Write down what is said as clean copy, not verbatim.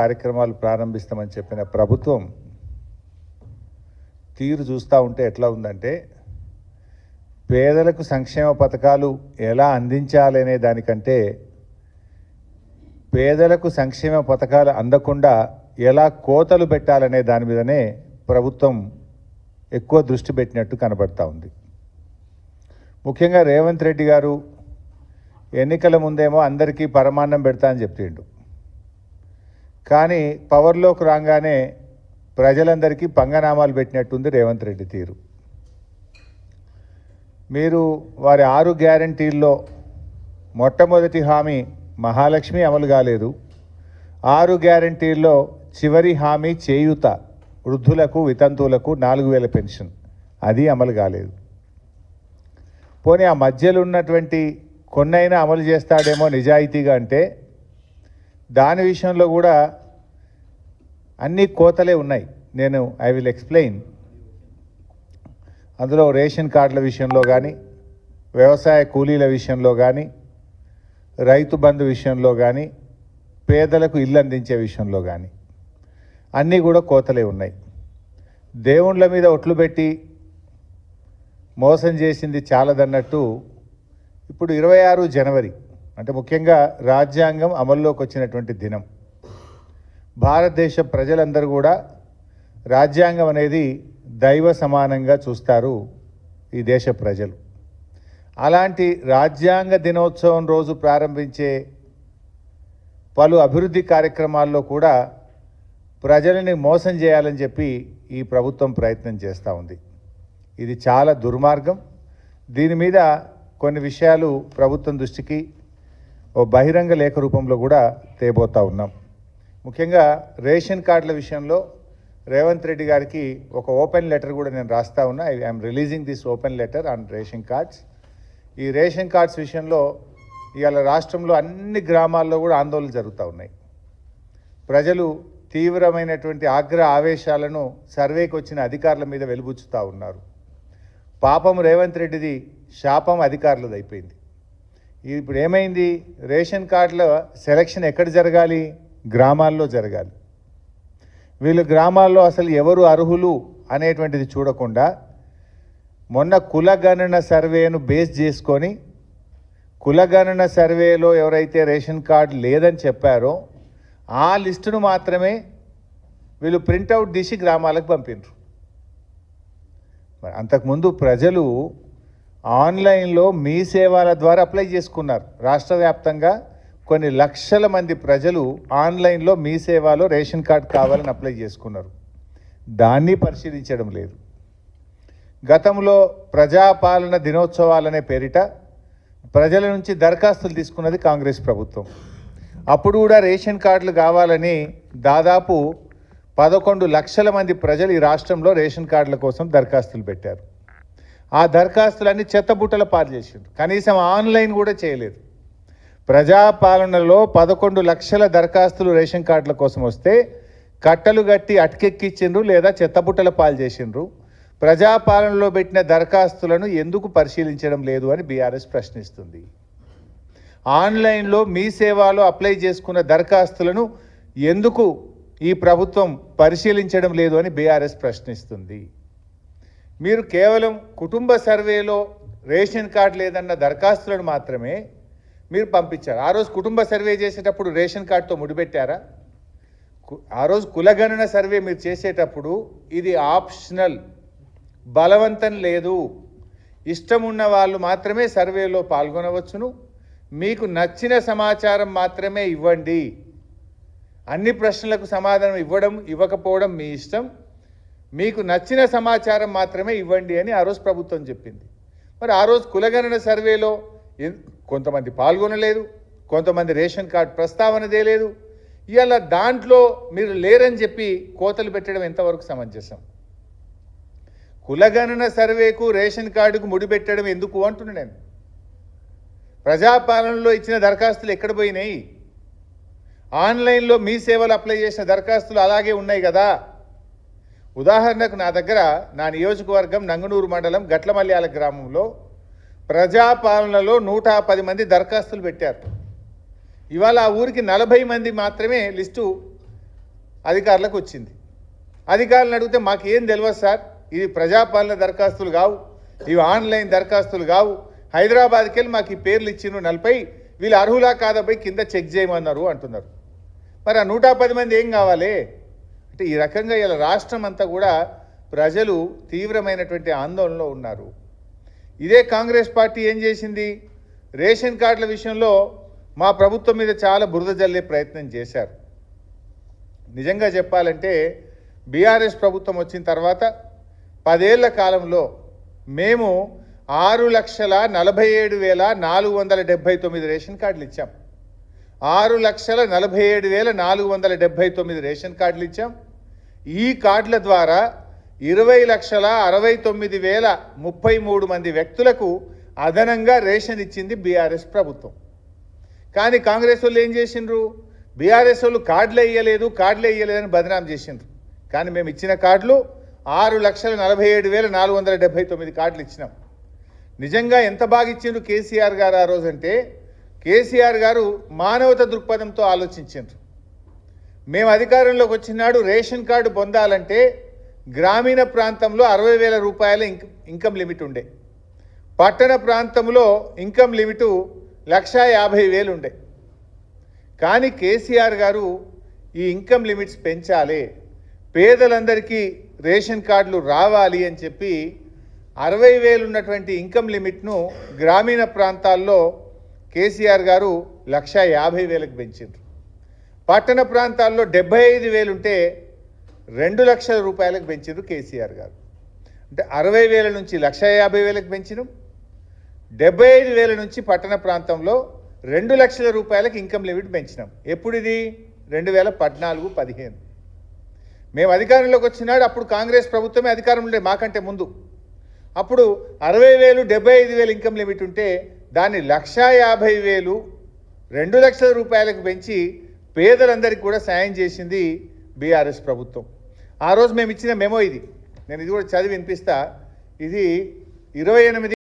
కార్యక్రమాలు ప్రారంభిస్తామని చెప్పిన ప్రభుత్వం తీరు చూస్తూ ఉంటే ఎట్లా ఉందంటే, పేదలకు సంక్షేమ పథకాలు ఎలా అందించాలనే దానికంటే పేదలకు సంక్షేమ పథకాలు అందకుండా ఎలా కోతలు పెట్టాలనే దాని మీదనే ప్రభుత్వం ఎక్కువ దృష్టి పెట్టినట్టు కనబడతా ఉంది. ముఖ్యంగా రేవంత్ రెడ్డి గారు ఎన్నికల ముందేమో అందరికీ పరమాన్నం పెడతా అని చెప్పిండు, కానీ పవర్లోకి రాగానే ప్రజలందరికీ పంగనామాలు పెట్టినట్టుంది రేవంత్ రెడ్డి తీరు. మీరు వారి 6 గ్యారంటీల్లో మొట్టమొదటి హామీ మహాలక్ష్మి అమలు కాలేదు. 6 గ్యారంటీల్లో చివరి హామీ చేయూత, వృద్ధులకు వితంతువులకు 4000 పెన్షన్, అది అమలు కాలేదు. పోనీ ఆ మధ్యలో ఉన్నటువంటి కొన్నైనా అమలు చేస్తాడేమో నిజాయితీగా అంటే, దాని విషయంలో కూడా అన్ని కోతలే ఉన్నాయి. I will explain. అందులో రేషన్ కార్డుల విషయంలో కానీ, వ్యవసాయ కూలీల విషయంలో కానీ, రైతు బంధు విషయంలో కానీ, పేదలకు ఇల్లు అందించే విషయంలో కానీ అన్నీ కూడా కోతలే ఉన్నాయి. దేవుళ్ళ మీద ఒట్లు పెట్టి మోసం చేసింది చాలదన్నట్టు ఇప్పుడు 26 జనవరి అంటే ముఖ్యంగా రాజ్యాంగం అమల్లోకి వచ్చినటువంటి దినం. భారతదేశ ప్రజలందరూ కూడా రాజ్యాంగం అనేది దైవ సమానంగా చూస్తారు ఈ దేశ ప్రజలు. అలాంటి రాజ్యాంగ దినోత్సవం రోజు ప్రారంభించే పలు అభివృద్ధి కార్యక్రమాల్లో కూడా ప్రజలని మోసం చేయాలని చెప్పి ఈ ప్రభుత్వం ప్రయత్నం చేస్తూ ఉంది. ఇది చాలా దుర్మార్గం. దీని మీద కొన్ని విషయాలు ప్రభుత్వం దృష్టికి ఓ బహిరంగ లేఖ రూపంలో కూడా తేబోతూ ఉన్నాం. ముఖ్యంగా రేషన్ కార్డుల విషయంలో రేవంత్ రెడ్డి గారికి ఒక ఓపెన్ లెటర్ కూడా నేను రాస్తా ఉన్నా. I'm releasing this open letter on ration cards. ఈ రేషన్ కార్డ్స్ విషయంలో ఇవాళ రాష్ట్రంలో అన్ని గ్రామాల్లో కూడా ఆందోళనలు జరుగుతూ ఉన్నాయి. ప్రజలు తీవ్రమైనటువంటి ఆవేశాలను సర్వేకి వచ్చిన అధికారుల మీద వెలుబుచ్చుతూ ఉన్నారు. పాపం రేవంత్ రెడ్డిది, శాపం అధికారులది అయిపోయింది. ఇప్పుడు ఏమైంది, రేషన్ కార్డుల సెలక్షన్ ఎక్కడ జరగాలి? గ్రామాల్లో జరగాలి. వీళ్ళు గ్రామాల్లో అసలు ఎవరు అర్హులు అనేటువంటిది చూడకుండా మొన్న కులగణన సర్వేను బేస్ చేసుకొని, కులగణన సర్వేలో ఎవరైతే రేషన్ కార్డు లేదని చెప్పారో ఆ లిస్టును మాత్రమే వీళ్ళు ప్రింటౌట్ తీసి గ్రామాలకు పంపినారు. మరి అంతకుముందు ప్రజలు ఆన్లైన్లో మీ సేవల ద్వారా అప్లై చేసుకున్నారు. రాష్ట్ర వ్యాప్తంగా కొన్ని లక్షల మంది ప్రజలు ఆన్లైన్లో మీ సేవలో రేషన్ కార్డు కావాలని అప్లై చేసుకున్నారు. దాన్ని పరిశీలించడం లేదు. గతంలో ప్రజాపాలన దినోత్సవాలనే పేరిట ప్రజల నుంచి దరఖాస్తులు తీసుకున్నది కాంగ్రెస్ ప్రభుత్వం. అప్పుడు కూడా రేషన్ కార్డులు కావాలని దాదాపు 11 లక్షల మంది ప్రజలు ఈ రాష్ట్రంలో రేషన్ కార్డుల కోసం దరఖాస్తులు పెట్టారు. ఆ దరఖాస్తులన్నీ చెత్తబుట్టల పాలు చేసిండ్రు. కనీసం ఆన్లైన్ కూడా చేయలేదు. ప్రజాపాలనలో 11 లక్షల దరఖాస్తులు రేషన్ కార్డుల కోసం వస్తే కట్టలు కట్టి అటకెక్కించిండ్రు లేదా చెత్తబుట్టల పాలు చేసిండ్రు. ప్రజాపాలనలో పెట్టిన దరఖాస్తులను ఎందుకు పరిశీలించడం లేదు అని బీఆర్ఎస్ ప్రశ్నిస్తుంది. ఆన్లైన్లో మీ సేవలో అప్లై చేసుకున్న దరఖాస్తులను ఎందుకు ఈ ప్రభుత్వం పరిశీలించడం లేదు అని బీఆర్ఎస్ ప్రశ్నిస్తుంది. మీరు కేవలం కుటుంబ సర్వేలో రేషన్ కార్డు లేదన్న దరఖాస్తులను మాత్రమే మీరు పంపించారు. ఆ రోజు కుటుంబ సర్వే చేసేటప్పుడు రేషన్ కార్డుతో ముడిపెట్టారా? ఆ రోజు కులగణన సర్వే మీరు చేసేటప్పుడు ఇది ఆప్షనల్, బలవంతం లేదు. ఇష్టం ఉన్న వాళ్ళు మాత్రమే సర్వేలో పాల్గొనవచ్చును. మీకు నచ్చిన సమాచారం మాత్రమే ఇవ్వండి. అన్ని ప్రశ్నలకు సమాధానం ఇవ్వకపోవడం మీ ఇష్టం. మీకు నచ్చిన సమాచారం మాత్రమే ఇవ్వండి అని ఆ రోజు ప్రభుత్వం చెప్పింది. మరి ఆ రోజు కులగణన సర్వేలో కొంతమంది పాల్గొనలేదు, కొంతమంది రేషన్ కార్డు ప్రస్తావనదే లేదు. ఇవాళ దాంట్లో మీరు లేరని చెప్పి కోతలు పెట్టడం ఎంతవరకు సమంజసం? కులగణన సర్వేకు రేషన్ కార్డుకు ముడిపెట్టడం ఎందుకు అంటున్నా నేను. ప్రజాపాలనలో ఇచ్చిన దరఖాస్తులు ఎక్కడ పోయినాయి? ఆన్లైన్లో మీ సేవలు అప్లై చేసిన దరఖాస్తులు అలాగే ఉన్నాయి కదా. ఉదాహరణకు నా దగ్గర నా నియోజకవర్గం నంగనూరు మండలం గట్లమల్యాల గ్రామంలో ప్రజాపాలనలో 110 మంది దరఖాస్తులు పెట్టారు. ఇవాళ ఆ ఊరికి 40 మంది మాత్రమే లిస్టు అధికారులకు వచ్చింది. అధికారులను అడిగితే మాకేం తెలియదు సార్, ఇది ప్రజాపాలన దరఖాస్తులు కావు, ఇవి ఆన్లైన్ దరఖాస్తులు కావు, హైదరాబాద్కి వెళ్ళి మాకు ఈ పేర్లు ఇచ్చిన 40 వీళ్ళు అర్హులా కాదపై కింద చెక్ చేయమన్నారు అంటున్నారు. మరి ఆ 110 మంది ఏం కావాలి అంటే ఈ రకంగా ఇలా రాష్ట్రం అంతా కూడా ప్రజలు తీవ్రమైనటువంటి ఆందోళనలో ఉన్నారు. ఇదే కాంగ్రెస్ పార్టీ ఏం చేసింది, రేషన్ కార్డుల విషయంలో మా ప్రభుత్వం మీద చాలా బురద జల్లే ప్రయత్నం చేశారు. నిజంగా చెప్పాలంటే బీఆర్ఎస్ ప్రభుత్వం వచ్చిన తర్వాత 10 ఏళ్ల కాలంలో మేము 6,47,479 రేషన్ కార్డులు ఇచ్చాం. 6,47,479 రేషన్ కార్డులు ఇచ్చాం. ఈ కార్డుల ద్వారా 20,69,033 మంది వ్యక్తులకు అదనంగా రేషన్ ఇచ్చింది బీఆర్ఎస్ ప్రభుత్వం. కానీ కాంగ్రెస్ వాళ్ళు ఏం చేసిండ్రు, బీఆర్ఎస్ వాళ్ళు కార్డులే ఇయ్యలేదని బదనాం చేసిండ్రు. కానీ మేము ఇచ్చిన కార్డులు 6,47,479 కార్డులు ఇచ్చినాం. నిజంగా ఎంత బాగా ఇచ్చిండ్రు కేసీఆర్ గారు ఆ రోజంటే, కేసీఆర్ గారు మానవత దృక్పథంతో ఆలోచించారు. మేము అధికారంలోకి వచ్చినాడు రేషన్ కార్డు పొందాలంటే గ్రామీణ ప్రాంతంలో 60,000 రూపాయల ఇన్కమ్ లిమిట్ ఉండే, పట్టణ ప్రాంతంలో ఇన్కమ్ లిమిటు 1,50,000 ఉండే. కానీ కేసీఆర్ గారు ఈ ఇన్కమ్ లిమిట్స్ పెంచాలి, పేదలందరికీ రేషన్ కార్డులు రావాలి అని చెప్పి 60,000 ఉన్నటువంటి ఇన్కమ్ లిమిట్ను గ్రామీణ ప్రాంతాల్లో కేసీఆర్ గారు 1,50,000కి పెంచారు. పట్టణ ప్రాంతాల్లో 75,000 ఉంటే 2 లక్షల రూపాయలకు పెంచారు కేసీఆర్ గారు. అంటే 60,000 నుంచి 1,50,000కి పెంచినాం, 75,000 నుంచి పట్టణ ప్రాంతంలో 2 లక్షల రూపాయలకు ఇన్కమ్ లిమిట్ పెంచినాం. ఎప్పుడు ఇది 2014-15 మేము అధికారంలోకి వచ్చినాడు. అప్పుడు కాంగ్రెస్ ప్రభుత్వమే అధికారం ఉండే మాకంటే ముందు. అప్పుడు 60,000 75,000 ఇన్కమ్ లిమిట్ ఉంటే దాన్ని 1,50,000 2 లక్షల రూపాయలకు పెంచి పేదలందరికీ కూడా సాయం చేసింది బీఆర్ఎస్ ప్రభుత్వం. ఆ రోజు మేము ఇచ్చిన మెమో ఇది, నేను ఇది కూడా చదివి వినిపిస్తా. ఇది 28